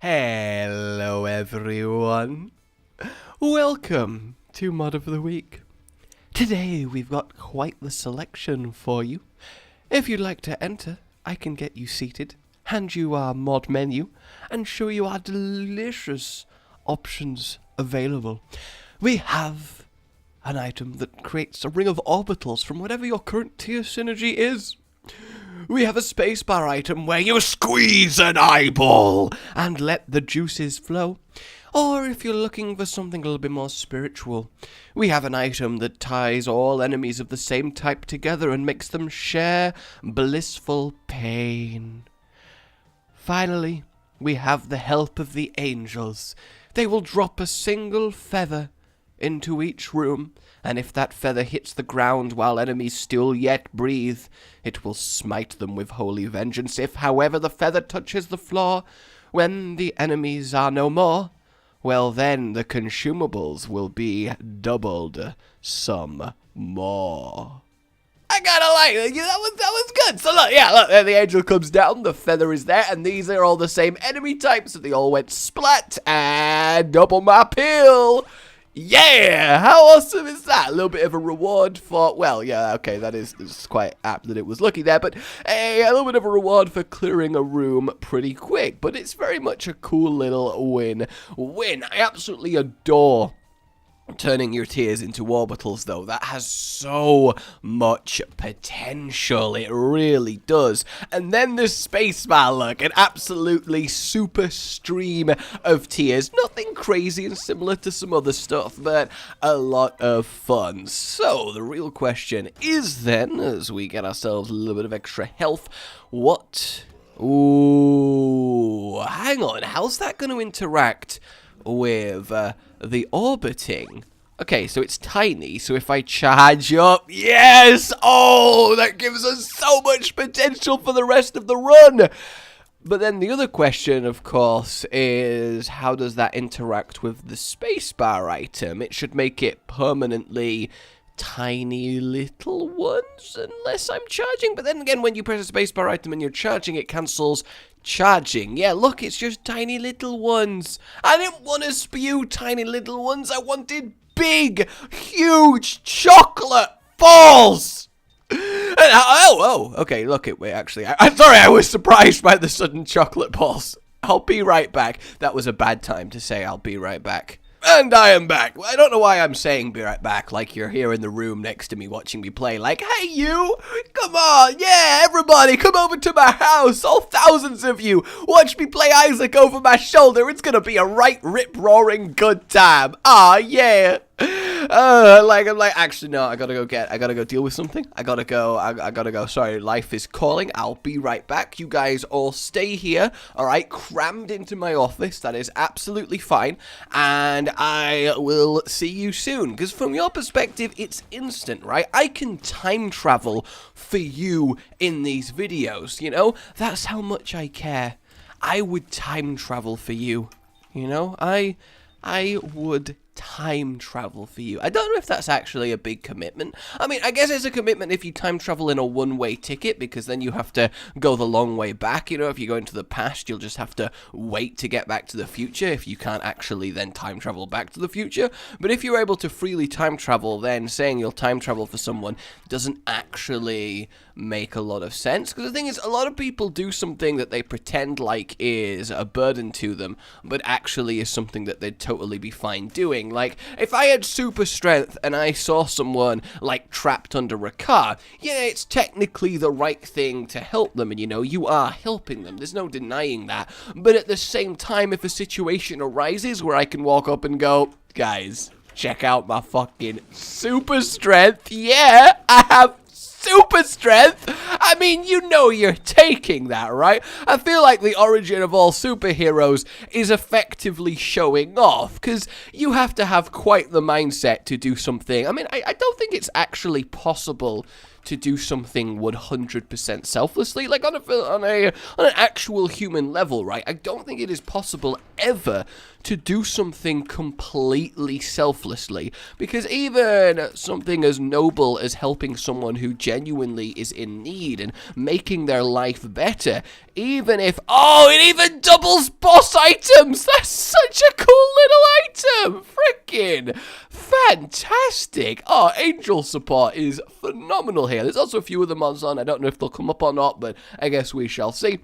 Hello everyone, welcome to Mod of the Week. Today we've got quite the selection for you. If you'd like to enter, I can get you seated, hand you our mod menu, and show you our delicious options available. We have an item that creates a ring of orbitals from whatever your current tier synergy is. We have a spacebar item where you squeeze an eyeball and let the juices flow. Or if you're looking for something a little bit more spiritual, we have an item that ties all enemies of the same type together and makes them share blissful pain. Finally, we have the help of the angels. They will drop a single feather into each room, and if that feather hits the ground while enemies still yet breathe, it will smite them with holy vengeance. If, however, the feather touches the floor when the enemies are no more, well then the consumables will be doubled some more. I gotta like it. That was good. So look, there the angel comes down, the feather is there, and these are all the same enemy types, and they all went splat, and double my pill. Yeah, how awesome is that? A little bit of a reward for, well, yeah, okay, that is quite apt that it was lucky there, but a little bit of a reward for clearing a room pretty quick, but it's very much a cool little win. I absolutely adore turning your tiers into orbitals, though. That has so much potential. It really does. And then the spacebar, look, an absolutely super stream of tiers. Nothing crazy and similar to some other stuff, but a lot of fun. So the real question is then, as we get ourselves a little bit of extra health, what? Ooh, hang on. How's that going to interact with the orbiting? Okay, so it's tiny, so if I charge up, yes! Oh, that gives us so much potential for the rest of the run! But then the other question, of course, is how does that interact with the spacebar item? It should make it permanently tiny little ones, unless I'm charging. But then again, when you press a spacebar item and you're charging, it cancels charging. Yeah, look, it's just tiny little ones. I didn't want to spew tiny little ones. I wanted big, huge chocolate balls. And okay, look it. Wait, actually, I'm sorry, I was surprised by the sudden chocolate balls. I'll be right back. That was a bad time to say I'll be right back. And I am back. I don't know why I'm saying be right back like you're here in the room next to me watching me play. Like, hey, you, come on, yeah, everybody, come over to my house, all thousands of you. Watch me play Isaac over my shoulder. It's gonna be a right rip-roaring good time. Ah, yeah. I'm like, actually, no, I gotta go deal with something. I gotta go. Sorry, life is calling. I'll be right back. You guys all stay here, all right, crammed into my office. That is absolutely fine. And I will see you soon. Because from your perspective, it's instant, right? I can time travel for you in these videos, you know? That's how much I care. I would time travel for you, you know? I would time travel for you. I don't know if that's actually a big commitment. I mean, I guess it's a commitment if you time travel in a one-way ticket, because then you have to go the long way back. You know, if you go into the past, you'll just have to wait to get back to the future if you can't actually then time travel back to the future. But if you're able to freely time travel, then saying you'll time travel for someone doesn't actually make a lot of sense. Because the thing is, a lot of people do something that they pretend like is a burden to them, but actually is something that they'd totally be fine doing. Like, if I had super strength and I saw someone, like, trapped under a car, yeah, it's technically the right thing to help them, and, you know, you are helping them. There's no denying that. But at the same time, if a situation arises where I can walk up and go, guys, check out my fucking super strength. Yeah, I have super strength. I mean, you know you're taking that, right? I feel like the origin of all superheroes is effectively showing off, because you have to have quite the mindset to do something. I mean, I don't think it's actually possible to do something 100% selflessly, like on an actual human level, right? I don't think it is possible ever to do something completely selflessly, because even something as noble as helping someone who genuinely is in need and making their life better, even if, oh, it even doubles boss items. That's such a cool little item. Freaking fantastic. Oh, angel support is phenomenal here. There's also a few other mods on. I don't know if they'll come up or not, but I guess we shall see.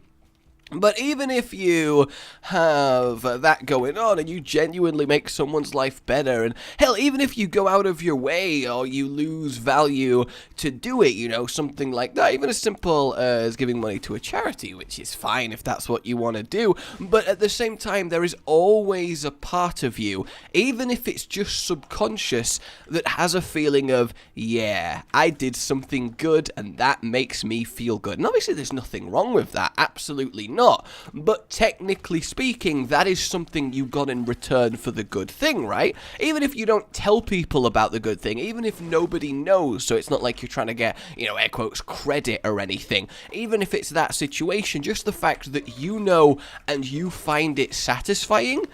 But even if you have that going on and you genuinely make someone's life better, and hell, even if you go out of your way or you lose value to do it, you know, something like that, even as simple as giving money to a charity, which is fine if that's what you want to do, but at the same time, there is always a part of you, even if it's just subconscious, that has a feeling of, yeah, I did something good and that makes me feel good. And obviously there's nothing wrong with that, absolutely not, but technically speaking, that is something you got in return for the good thing, right? Even if you don't tell people about the good thing, even if nobody knows, so it's not like you're trying to get, you know, air quotes, credit or anything, even if it's that situation, just the fact that you know and you find it satisfying,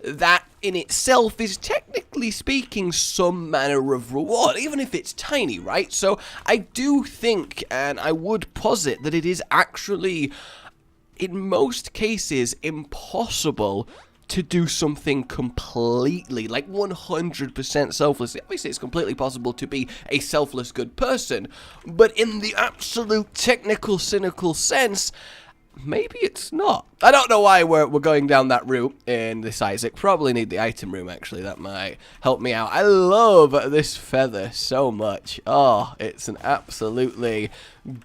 that in itself is technically speaking some manner of reward, even if it's tiny, right? So I do think, and I would posit, that it is actually, in most cases, impossible to do something completely, like 100% selfless. Obviously, it's completely possible to be a selfless good person, but in the absolute technical, cynical sense, maybe it's not. I don't know why we're going down that route in this Isaac. Probably need the item room, actually. That might help me out. I love this feather so much. Oh, it's an absolutely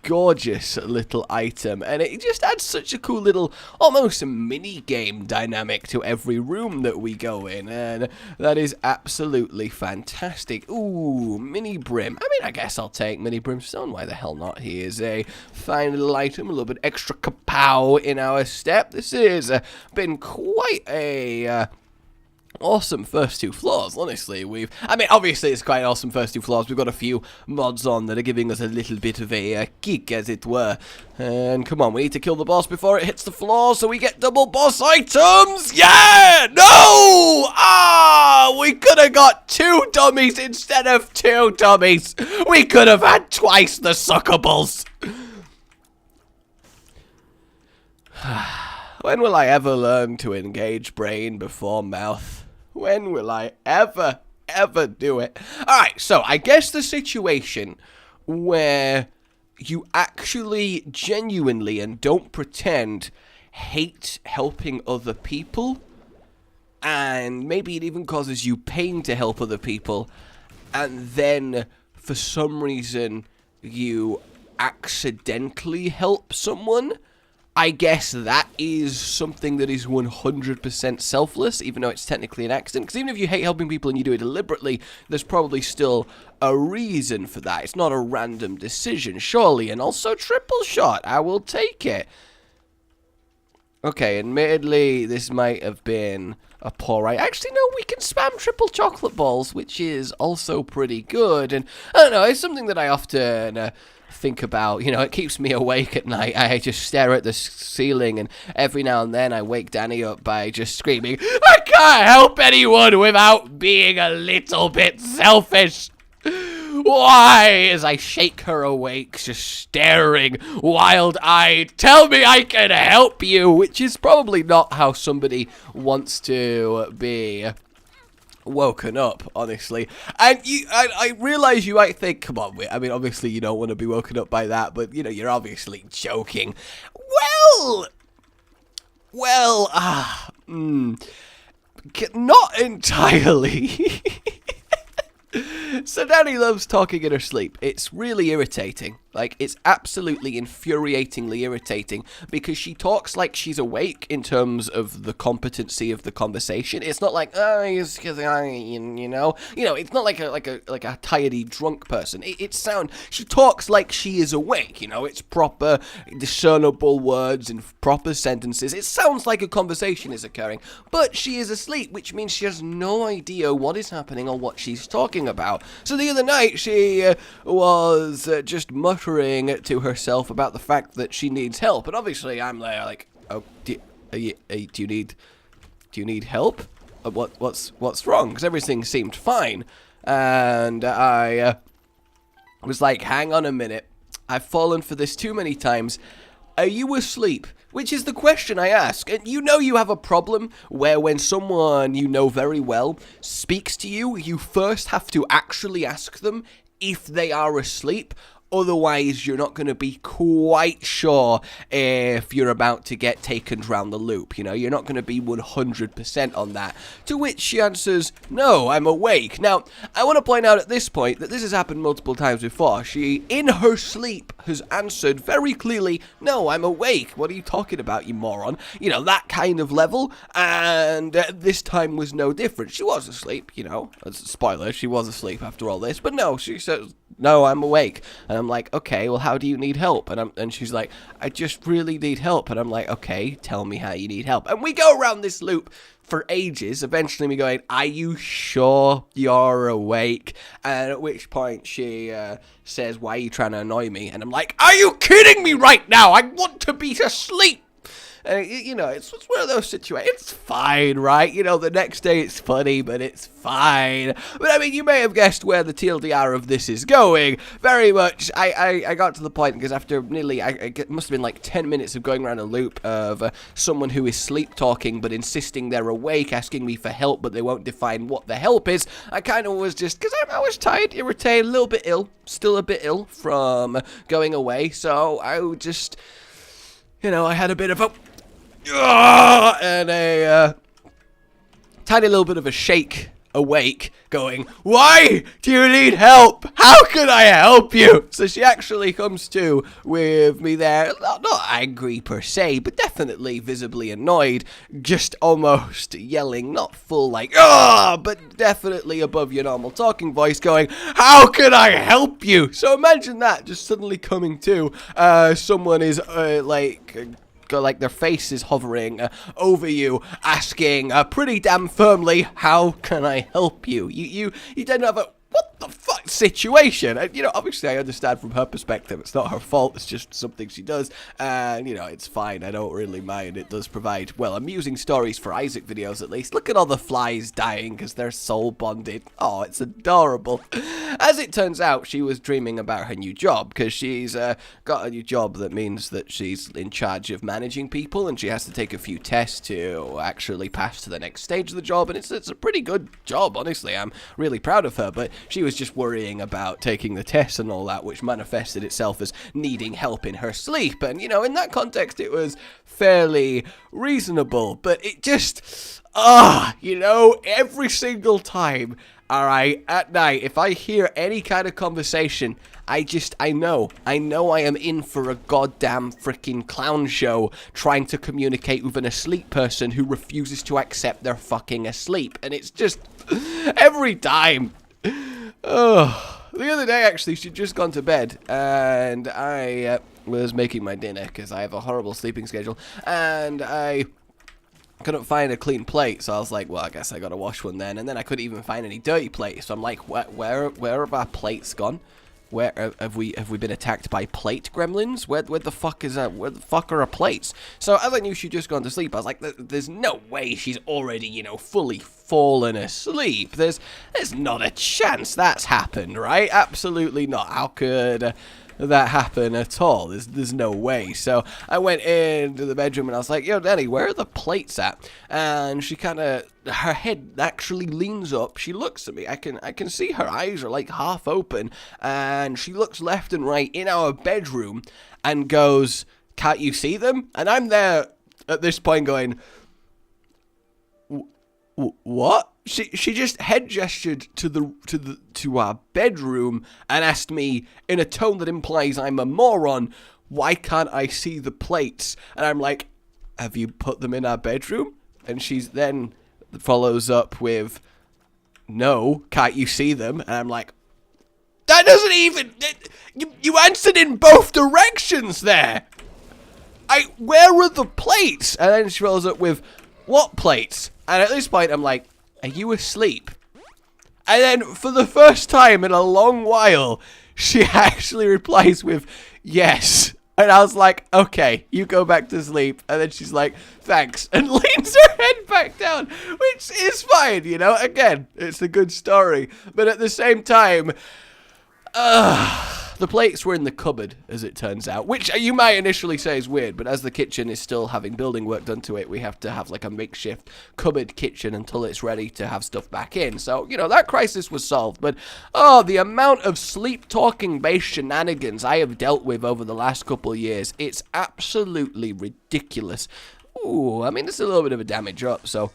gorgeous little item. And it just adds such a cool little, almost a mini-game dynamic to every room that we go in. And that is absolutely fantastic. Ooh, mini brim. I mean, I guess I'll take mini brimstone. Why the hell not? He is a fine little item. A little bit extra kapow in our step. This has been quite a awesome first two floors, honestly. I mean, obviously it's quite an awesome first two floors. We've got a few mods on that are giving us a little bit of a kick, as it were. And come on, we need to kill the boss before it hits the floor so we get double boss items. Yeah! No! Ah! We could have got 2 dummies instead of 2 dummies. We could have had twice the suckables. When will I ever learn to engage brain before mouth? When will I ever do it? Alright, so I guess the situation where you actually genuinely and don't pretend hate helping other people, and maybe it even causes you pain to help other people, and then for some reason you accidentally help someone, I guess that is something that is 100% selfless, even though it's technically an accident. Because even if you hate helping people and you do it deliberately, there's probably still a reason for that. It's not a random decision, surely. And also triple shot. I will take it. Okay, admittedly, this might have been a poor idea. Actually, no, we can spam triple chocolate balls, which is also pretty good. And I don't know, it's something that I often think about. You know, it keeps me awake at night. I just stare at the ceiling, and every now and then I wake Danny up by just screaming, I can't help anyone without being a little bit selfish. Why? As I shake her awake, just staring, wild-eyed, tell me I can help you, which is probably not how somebody wants to be woken up, honestly. And I realize you might think, come on, I mean, obviously you don't want to be woken up by that, but, you know, you're obviously joking. Not entirely. So Danny loves talking in her sleep. It's really irritating. Like, it's absolutely infuriatingly irritating because she talks like she's awake in terms of the competency of the conversation. It's not like, oh, he's you know, it's not like a tired drunk person. She talks like she is awake, you know. It's proper, discernible words and proper sentences. It sounds like a conversation is occurring, but she is asleep, which means she has no idea what is happening or what she's talking about. So the other night, she was just muttering to herself about the fact that she needs help, and obviously I'm there like, oh, do you need help? What's wrong? Because everything seemed fine, and I was like, hang on a minute. I've fallen for this too many times. Are you asleep? Which is the question I ask. And you know you have a problem where when someone you know very well speaks to you, you first have to actually ask them if they are asleep. Otherwise, you're not going to be quite sure if you're about to get taken round the loop. You know, you're not going to be 100% on that. To which she answers, no, I'm awake. Now, I want to point out at this point that this has happened multiple times before. She, in her sleep, has answered very clearly, no, I'm awake. What are you talking about, you moron? You know, that kind of level. And this time was no different. She was asleep, you know. Spoiler, she was asleep after all this. But no, she says, no, I'm awake. And I'm like, okay, well, how do you need help? And she's like, I just really need help. And I'm like, okay, tell me how you need help. And we go around this loop for ages. Eventually we going, are you sure you're awake? And at which point she says, why are you trying to annoy me? And I'm like, are you kidding me right now? I want to be asleep. And, you know, it's one of those situations. It's fine, right? You know, the next day it's funny, but it's fine. But, I mean, you may have guessed where the TLDR of this is going. Very much, I got to the point, because after nearly, it must have been like 10 minutes of going around a loop of someone who is sleep-talking, but insisting they're awake, asking me for help, but they won't define what the help is. I kind of was just, because I was tired, irritated, a little bit ill, still a bit ill from going away, so I just, you know, I had a bit of a and a tiny little bit of a shake awake, going, why do you need help? How can I help you? So she actually comes to with me there, not angry per se, but definitely visibly annoyed, just almost yelling, not full like, but definitely above your normal talking voice, going, how can I help you? So imagine that, just suddenly coming to, someone is like their face is hovering over you, asking pretty damn firmly, how can I help you? You don't have a, what the fuck situation? And, you know, obviously I understand from her perspective, it's not her fault, it's just something she does, and, you know, it's fine, I don't really mind. It does provide, well, amusing stories for Isaac videos at least. Look at all the flies dying because they're soul bonded. Oh, it's adorable. As it turns out, she was dreaming about her new job, because she's got a new job that means that she's in charge of managing people, and she has to take a few tests to actually pass to the next stage of the job, and it's a pretty good job, honestly. I'm really proud of her, but she was just worrying about taking the tests and all that, which manifested itself as needing help in her sleep. And, you know, in that context, it was fairly reasonable. But it just, you know, every single time, alright, at night, if I hear any kind of conversation, I know I am in for a goddamn freaking clown show trying to communicate with an asleep person who refuses to accept they're fucking asleep. And it's just, every time. Oh, the other day, actually, she'd just gone to bed, and I was making my dinner, because I have a horrible sleeping schedule, and I couldn't find a clean plate, so I was like, well, I guess I gotta wash one then, and then I couldn't even find any dirty plates, so I'm like, where have our plates gone? Where have we been attacked by plate gremlins? Where the fuck are our plates? So as I knew she'd just gone to sleep, I was like, there's no way she's already, you know, fully fallen asleep. There's not a chance that's happened, right? Absolutely not. How could that happen at all? There's no way. So I went into the bedroom and I was like, yo, Danny, where are the plates at? And she kind of, her head actually leans up. She looks at me. I can see her eyes are like half open, and she looks left and right in our bedroom and goes, can't you see them? And I'm there at this point going, what? She just head gestured to our bedroom and asked me in a tone that implies I'm a moron, why can't I see the plates? And I'm like, have you put them in our bedroom? And she's then follows up with, no, can't you see them? And I'm like, that doesn't even, you answered in both directions there. Where are the plates? And then she follows up with, what plates? And at this point, I'm like, are you asleep? And then, for the first time in a long while, she actually replies with, yes. And I was like, okay, you go back to sleep. And then she's like, thanks. And leans her head back down, which is fine, you know. Again, it's a good story. But at the same time, The plates were in the cupboard, as it turns out, which you might initially say is weird, but as the kitchen is still having building work done to it, we have to have like a makeshift cupboard kitchen until it's ready to have stuff back in. So, you know, that crisis was solved. But, oh, the amount of sleep-talking based shenanigans I have dealt with over the last couple of years, it's absolutely ridiculous. Ooh, I mean, this is a little bit of a damage up, so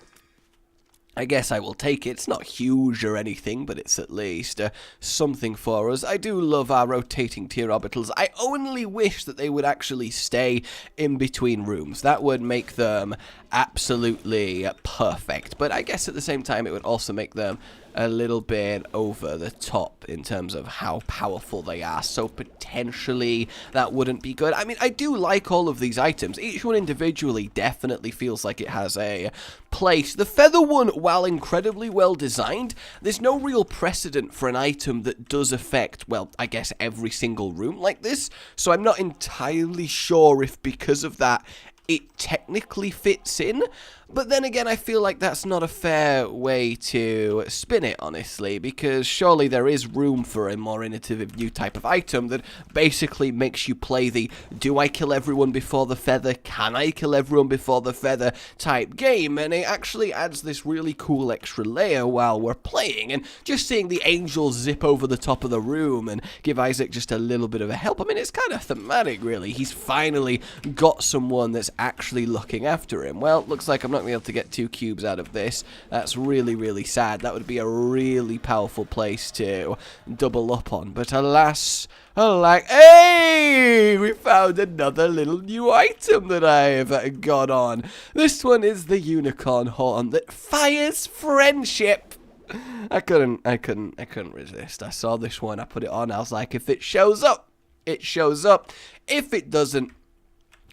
I guess I will take it. It's not huge or anything, but it's at least something for us. I do love our rotating tier orbitals. I only wish that they would actually stay in between rooms. That would make them absolutely perfect. But I guess at the same time, it would also make them a little bit over the top in terms of how powerful they are, so potentially that wouldn't be good. I mean, I do like all of these items. Each one individually definitely feels like it has a place. The feather one, while incredibly well designed, there's no real precedent for an item that does affect, well, I guess every single room like this, so I'm not entirely sure if because of that it technically fits in. But then again, I feel like that's not a fair way to spin it, honestly, because surely there is room for a more innovative new type of item that basically makes you play the do I kill everyone before the feather, can I kill everyone before the feather type game, and it actually adds this really cool extra layer while we're playing, and just seeing the angels zip over the top of the room and give Isaac just a little bit of a help. I mean, it's kind of thematic, really. He's finally got someone that's actually looking after him. Well, looks like I'm not going to be able to get 2 cubes out of this. That's really, really sad. That would be a really powerful place to double up on. But alas, hey! We found another little new item that I've got on. This one is the unicorn horn that fires friendship. I couldn't resist. I saw this one, I put it on, I was like, if it shows up, it shows up. If it doesn't,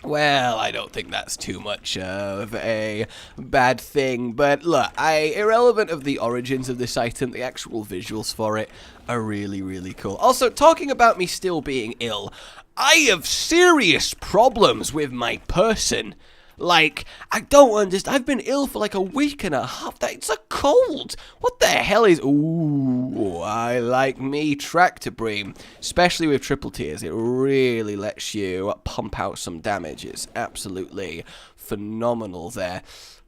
well, I don't think that's too much of a bad thing, but look, irrelevant of the origins of this item, the actual visuals for it are really, really cool. Also, talking about me still being ill, I have serious problems with my person. Like, I don't understand. I've been ill for like a week and a half. It's a cold. What the hell is... Ooh, I like me tractor beam. Especially with triple tiers. It really lets you pump out some damage. It's absolutely phenomenal there.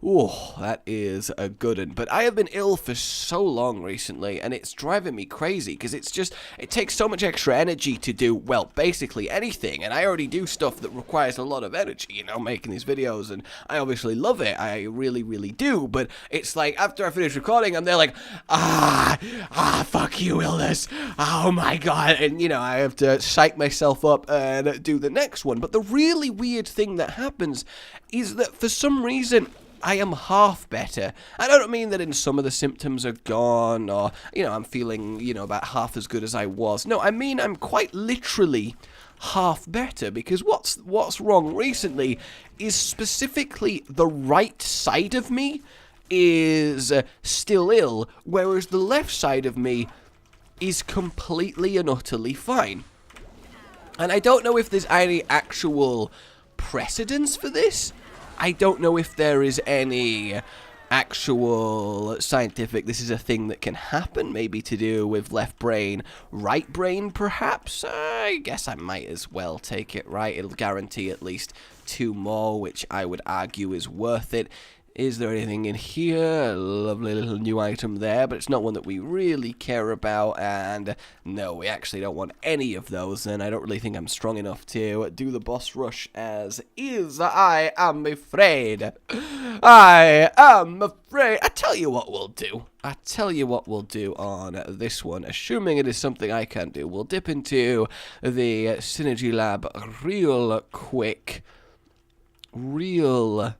Oh, that is a good one. But I have been ill for so long recently, and it's driving me crazy, because it takes so much extra energy to do, well, basically anything, and I already do stuff that requires a lot of energy, you know, making these videos, and I obviously love it, I really, really do, but it's like, after I finish recording, I'm there like, fuck you, illness, oh my god, and, you know, I have to psych myself up and do the next one. But the really weird thing that happens is that for some reason, I am half better. I don't mean that in some of the symptoms are gone, or, you know, I'm feeling, you know, about half as good as I was. No, I mean I'm quite literally half better, because what's wrong recently is specifically the right side of me is still ill, whereas the left side of me is completely and utterly fine. And I don't know if there's any actual precedence for this. I don't know if there is any actual scientific, this is a thing that can happen, maybe to do with left brain, right brain perhaps. I guess I might as well take it, right? It'll guarantee at least 2 more, which I would argue is worth it. Is there anything in here? A lovely little new item there, but it's not one that we really care about, and no, we actually don't want any of those, and I don't really think I'm strong enough to do the boss rush as is. I am afraid. I am afraid. I tell you what we'll do. I tell you what we'll do on this one, assuming it is something I can do. We'll dip into the Synergy Lab real quick. Real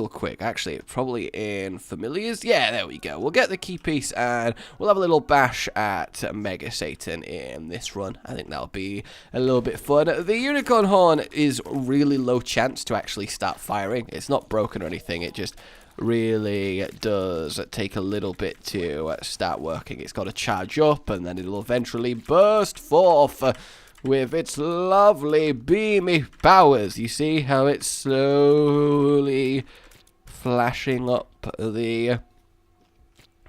quick. Actually, probably in familiars. Yeah, there we go. We'll get the key piece and we'll have a little bash at Mega Satan in this run. I think that'll be a little bit fun. The unicorn horn is really low chance to actually start firing. It's not broken or anything. It just really does take a little bit to start working. It's got to charge up and then it'll eventually burst forth with its lovely beamy powers. You see how it's slowly flashing up the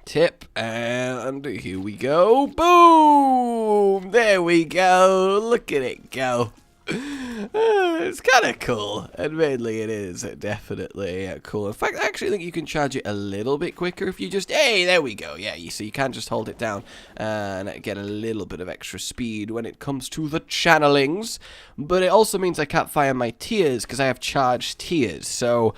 Tip, and here we go. Boom! There we go. Look at it go. It's kind of cool. Admittedly, it is definitely cool. In fact, I actually think you can charge it a little bit quicker if you just... Hey, there we go. Yeah, so you can just hold it down and get a little bit of extra speed when it comes to the channelings. But it also means I can't fire my tears because I have charged tears. So...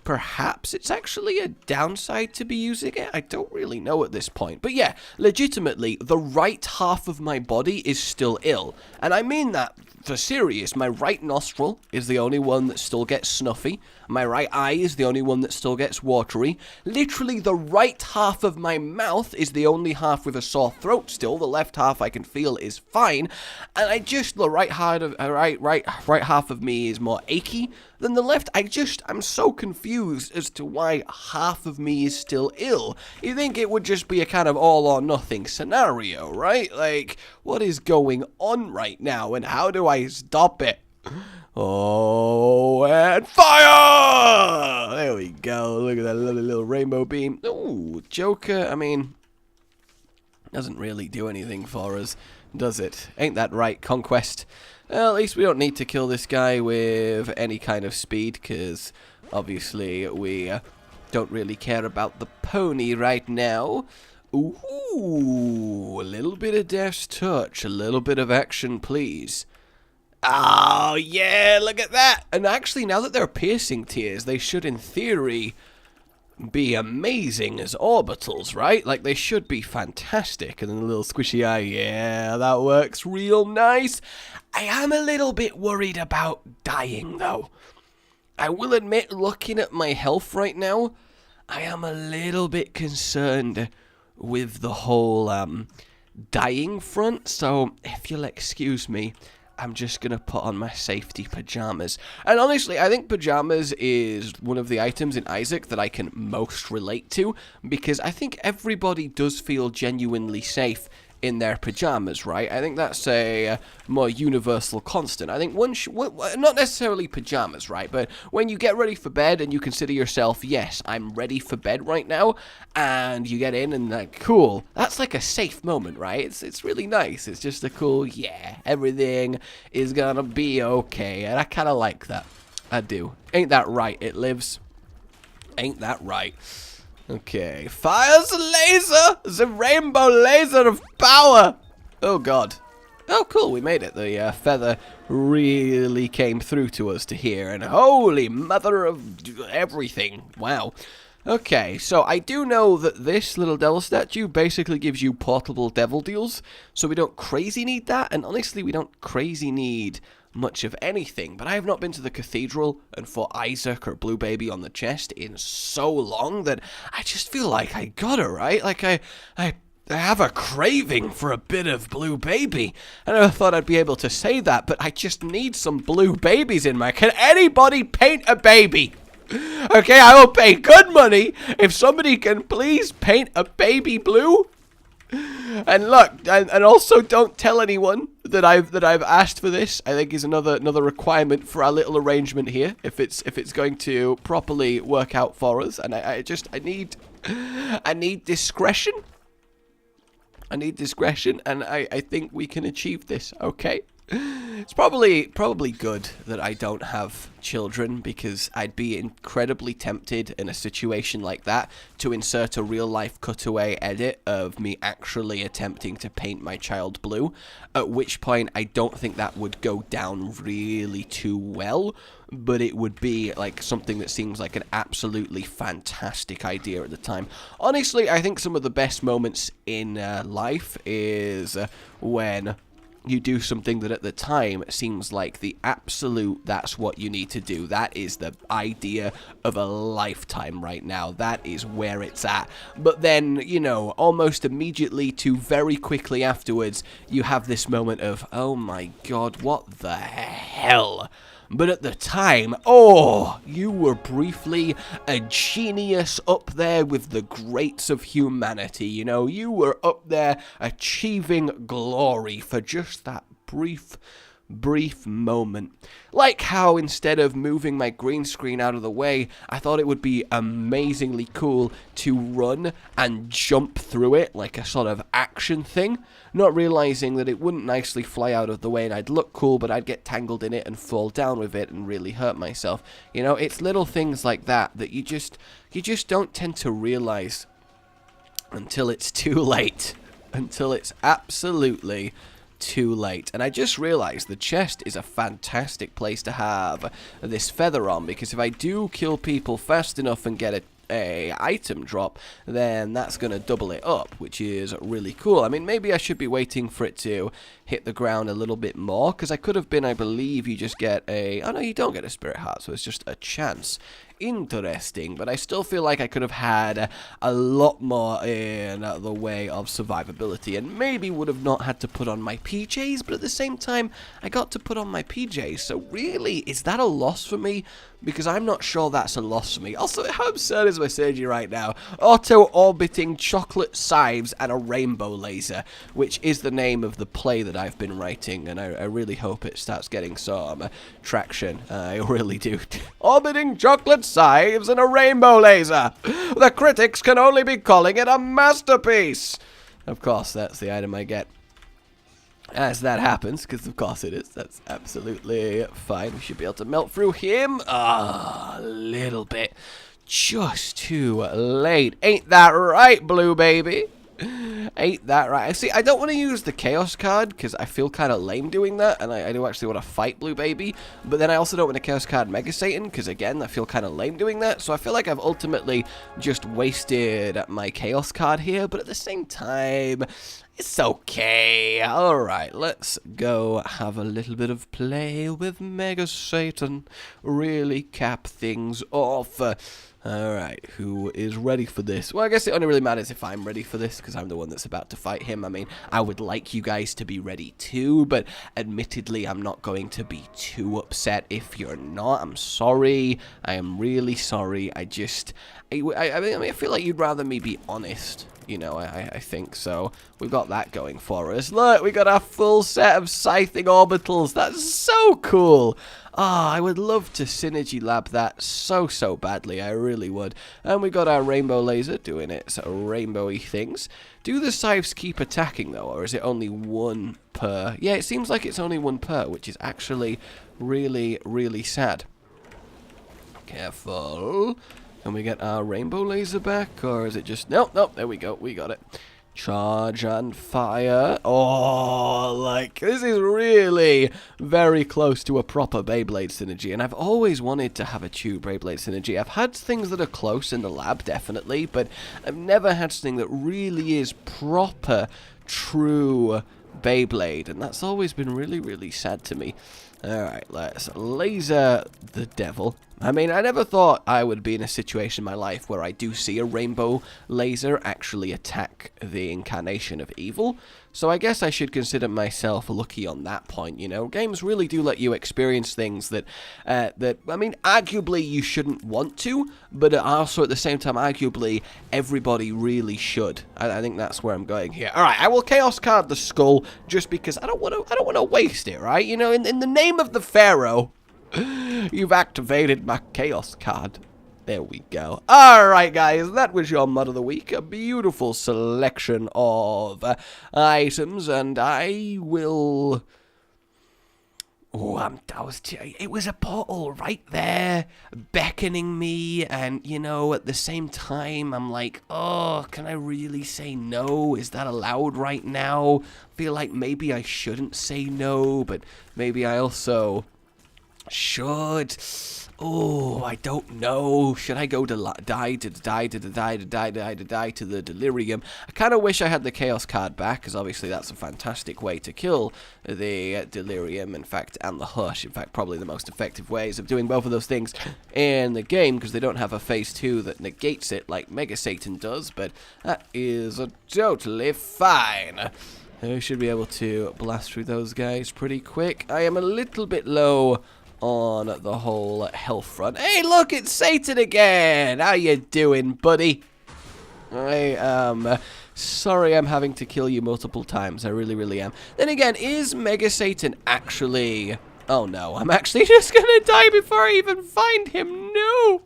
perhaps it's actually a downside to be using it. I don't really know at this point. But yeah, legitimately, the right half of my body is still ill. And I mean that for serious. My right nostril is the only one that still gets snuffy. My right eye is the only one that still gets watery. Literally, the right half of my mouth is the only half with a sore throat still. The left half I can feel is fine. And the right half of me is more achy than the left. I'm so confused as to why half of me is still ill. You think it would just be a kind of all or nothing scenario, right? Like, what is going on right now, and how do I stop it? Oh, and fire! There we go. Look at that little rainbow beam. Ooh, Joker, I mean, doesn't really do anything for us, does it? Ain't that right, Conquest? Well, at least we don't need to kill this guy with any kind of speed, because obviously we don't really care about the pony right now. Ooh, a little bit of Death's Touch, a little bit of action, please. Oh, yeah, look at that. And actually, now that they're piercing tears, they should, in theory, be amazing as orbitals, right? Like, they should be fantastic. And then a little squishy eye, yeah, that works real nice. I am a little bit worried about dying, though. I will admit, looking at my health right now, I am a little bit concerned with the whole dying front. So, if you'll excuse me, I'm just going to put on my safety pajamas. And honestly, I think pajamas is one of the items in Isaac that I can most relate to, because I think everybody does feel genuinely safe in their pajamas, right? I think that's a more universal constant. I think not necessarily pajamas, right? But when you get ready for bed and you consider yourself, yes, I'm ready for bed right now, and you get in and like, cool, that's like a safe moment, right? It's really nice. It's just a cool, yeah, everything is gonna be okay, and I kind of like that. I do. Ain't that right? It lives. Ain't that right? Okay, fires the laser! The rainbow laser of power! Oh god. Oh cool, we made it. The feather really came through to us to here, and holy mother of everything. Wow. Okay, so I do know that this little devil statue basically gives you portable devil deals, so we don't crazy need that, and honestly we don't crazy need much of anything, but I have not been to the cathedral and fought Isaac or Blue Baby on the chest in so long that I just feel like I gotta, right? Like I have a craving for a bit of Blue Baby. I never thought I'd be able to say that, but I just need some blue babies in my... Can anybody paint a baby? Okay, I will pay good money if somebody can please paint a baby blue. And look, and also don't tell anyone that I've asked for this. I think is another requirement for our little arrangement here. If it's going to properly work out for us, and I need discretion. I need discretion, and I think we can achieve this. Okay. It's probably good that I don't have children, because I'd be incredibly tempted in a situation like that to insert a real-life cutaway edit of me actually attempting to paint my child blue, at which point I don't think that would go down really too well, but it would be like something that seems like an absolutely fantastic idea at the time. Honestly, I think some of the best moments in life is when you do something that at the time seems like the absolute, that's what you need to do. That is the idea of a lifetime right now. That is where it's at. But then, you know, almost immediately to very quickly afterwards, you have this moment of, oh my god, what the hell? But at the time, oh, you were briefly a genius up there with the greats of humanity, you know. You were up there achieving glory for just that brief brief moment. Like how instead of moving my green screen out of the way, I thought it would be amazingly cool to run and jump through it like a sort of action thing, not realizing that it wouldn't nicely fly out of the way and I'd look cool, but I'd get tangled in it and fall down with it and really hurt myself. You know, it's little things like that that you just don't tend to realize until it's too late. Until it's absolutely too late. And I just realized the chest is a fantastic place to have this feather on, because if I do kill people fast enough and get a item drop, then that's going to double it up, which is really cool. I mean, maybe I should be waiting for it to hit the ground a little bit more, because I could have been, I believe you just get a, oh no, you don't get a spirit heart, so it's just a chance. Interesting, but I still feel like I could have had a lot more in the way of survivability, and maybe would have not had to put on my PJs, but at the same time, I got to put on my PJs, so really, is that a loss for me? Because I'm not sure that's a loss for me. Also, how absurd is my surgery right now? Auto-orbiting chocolate scythes and a rainbow laser, which is the name of the play that I've been writing, and I really hope it starts getting some traction. I really do. Orbiting chocolate scythes and a rainbow laser. The critics can only be calling it a masterpiece. Of course, that's the item I get as that happens, because of course it is. That's absolutely fine. We should be able to melt through him a little bit. Just too late. Ain't that right, blue baby? Ain't that right? See, I don't want to use the Chaos card because I feel kind of lame doing that, and I do actually want to fight Blue Baby, but then I also don't want to Chaos card Mega Satan because, again, I feel kind of lame doing that, so I feel like I've ultimately just wasted my Chaos card here, but at the same time, it's okay. Alright, let's go have a little bit of play with Mega Satan, really cap things off. Alright, who is ready for this? Well, I guess it only really matters if I'm ready for this, because I'm the one that's about to fight him. I mean, I would like you guys to be ready too, but admittedly, I'm not going to be too upset if you're not. I'm sorry. I am really sorry. I mean, I feel like you'd rather me be honest. You know, I think so. We've got that going for us. Look, we got our full set of scything orbitals. That's so cool. Ah, I would love to Synergy Lab that so badly. I really would. And we got our rainbow laser doing its rainbowy things. Do the scythes keep attacking though, or is it only one per? Yeah, it seems like it's only one per, which is actually really sad. Careful. Can we get our rainbow laser back, or is it just... Nope, there we go, we got it. Charge and fire. Oh, like, this is really very close to a proper Beyblade synergy, and I've always wanted to have a true Beyblade synergy. I've had things that are close in the lab, definitely, but I've never had something that really is proper, true Beyblade, and that's always been really sad to me. Alright, let's laser the devil. I mean, I never thought I would be in a situation in my life where I do see a rainbow laser actually attack the incarnation of evil. So I guess I should consider myself lucky on that point, you know. Games really do let you experience things that, I mean, arguably you shouldn't want to, but also at the same time, arguably, everybody really should. I think that's where I'm going here. Alright, I will Chaos card the skull just because I don't want to waste it, right? You know, in the name of the Pharaoh, you've activated my Chaos card. There we go. Alright, guys, that was your mod of the week. A beautiful selection of items, and I will... Oh, it was a portal right there, beckoning me, and, you know, at the same time, I'm like, oh, can I really say no? Is that allowed right now? I feel like maybe I shouldn't say no, but maybe I also should. Oh, I don't know. Should I go to die to the delirium? I kind of wish I had the Chaos card back, because obviously that's a fantastic way to kill the delirium, in fact, and the hush. In fact, probably the most effective ways of doing both of those things in the game, because they don't have a phase 2 that negates it like Mega Satan does, but that is totally fine. I should be able to blast through those guys pretty quick. I am a little bit low on the whole health front. Hey, look, it's Satan again! How you doing, buddy? I am Sorry I'm having to kill you multiple times. I really, really am. Then again, is Mega Satan actually... Oh no, I'm actually just gonna die before I even find him. No!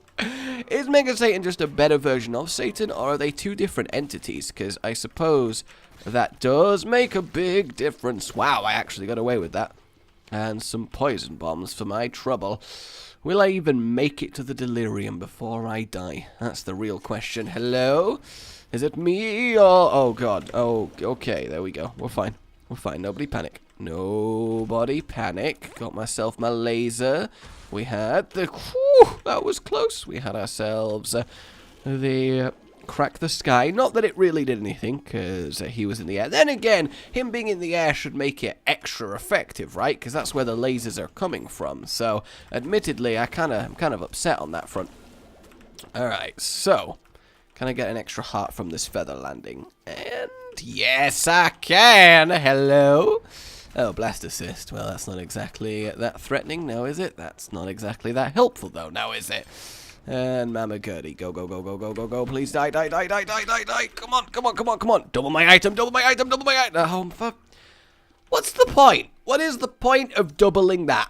Is Mega Satan just a better version of Satan, or are they two different entities? Because I suppose that does make a big difference. Wow, I actually got away with that. And some poison bombs for my trouble. Will I even make it to the delirium before I die? That's the real question. Hello? Is it me or... Oh, God. Oh, okay. There we go. We're fine. We're fine. Nobody panic. Nobody panic. Got myself my laser. We had the... Whew, that was close. We had ourselves the... Crack the sky. Not that it really did anything, because he was in the air. Then again, him being in the air should make it extra effective, right? Because that's where the lasers are coming from. So, admittedly, I'm kind of upset on that front. Alright, so... Can I get an extra heart from this feather landing? And... Yes, I can! Hello? Oh, blast assist. Well, that's not exactly that threatening, now is it? That's not exactly that helpful, though, now is it? And Mama Gertie, go, go, go, go, go, go, go, please die, die, die, die, die, die, die, come on, come on, come on, come on, double my item, double my item, double my item, what's the point? What is the point of doubling that?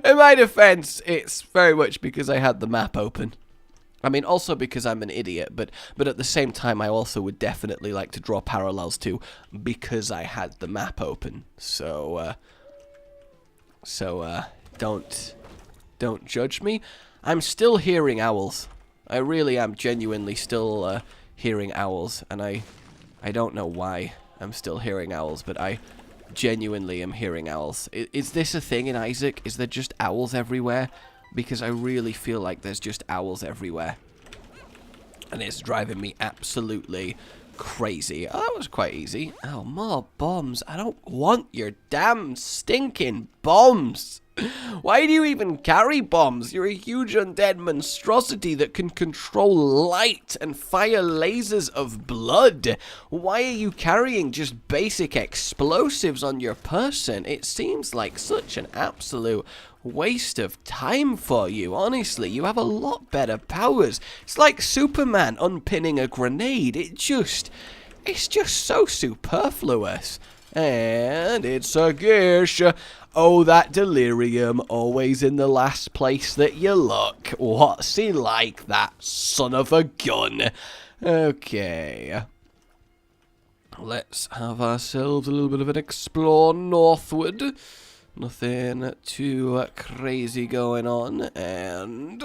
In my defense, it's very much because I had the map open. I mean, also because I'm an idiot, but at the same time, I also would definitely like to draw parallels to because I had the map open, so don't judge me. I'm still hearing owls. I really am genuinely still hearing owls, and I don't know why I'm still hearing owls, but I genuinely am hearing owls. Is this a thing in Isaac? Is there just owls everywhere? Because I really feel like there's just owls everywhere. And it's driving me absolutely crazy. Oh, that was quite easy. Oh, more bombs. I don't want your damn stinking bombs. Why do you even carry bombs? You're a huge undead monstrosity that can control light and fire lasers of blood. Why are you carrying just basic explosives on your person? It seems like such an absolute waste of time for you. Honestly, you have a lot better powers. It's like Superman unpinning a grenade. It's just so superfluous. And it's a gish. Oh, that delirium, always in the last place that you look. What's he like, that son of a gun? Okay. Let's have ourselves a little bit of an explore northward. Nothing too crazy going on, and...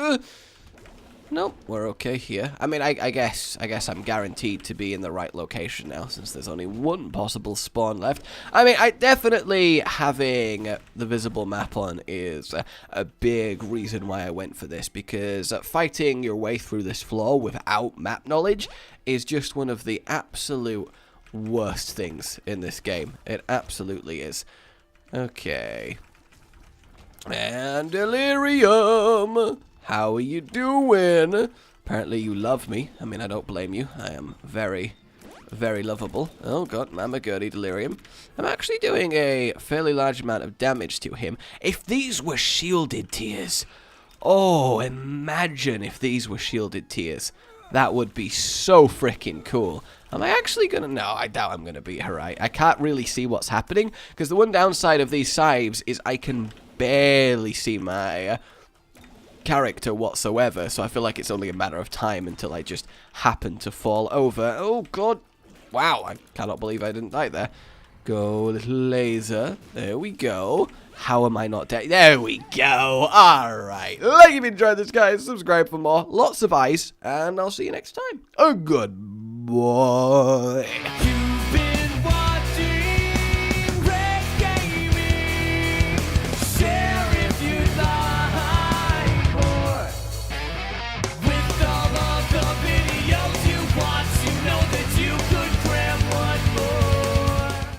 Nope, we're okay here. I mean, I guess I'm guaranteed to be in the right location now, since there's only one possible spawn left. I mean, definitely having the visible map on is a big reason why I went for this, because fighting your way through this floor without map knowledge is just one of the absolute worst things in this game. It absolutely is. Okay. And delirium! How are you doing? Apparently you love me. I mean, I don't blame you. I am very, very lovable. Oh god, Mama Gertie delirium. I'm actually doing a fairly large amount of damage to him. If these were shielded tears. Oh, imagine if these were shielded tears. That would be so freaking cool. Am I actually gonna... No, I doubt I'm gonna beat her. I can't really see what's happening, because the one downside of these scythes is I can barely see my... character whatsoever, so I feel like it's only a matter of time until I just happen to fall over. Oh god, wow, I cannot believe I didn't die there. Go, little laser, there we go. How am I not dead? There we go. Alright, like if you enjoyed this, guys, subscribe for more, lots of eyes, and I'll see you next time. Oh, goodbye.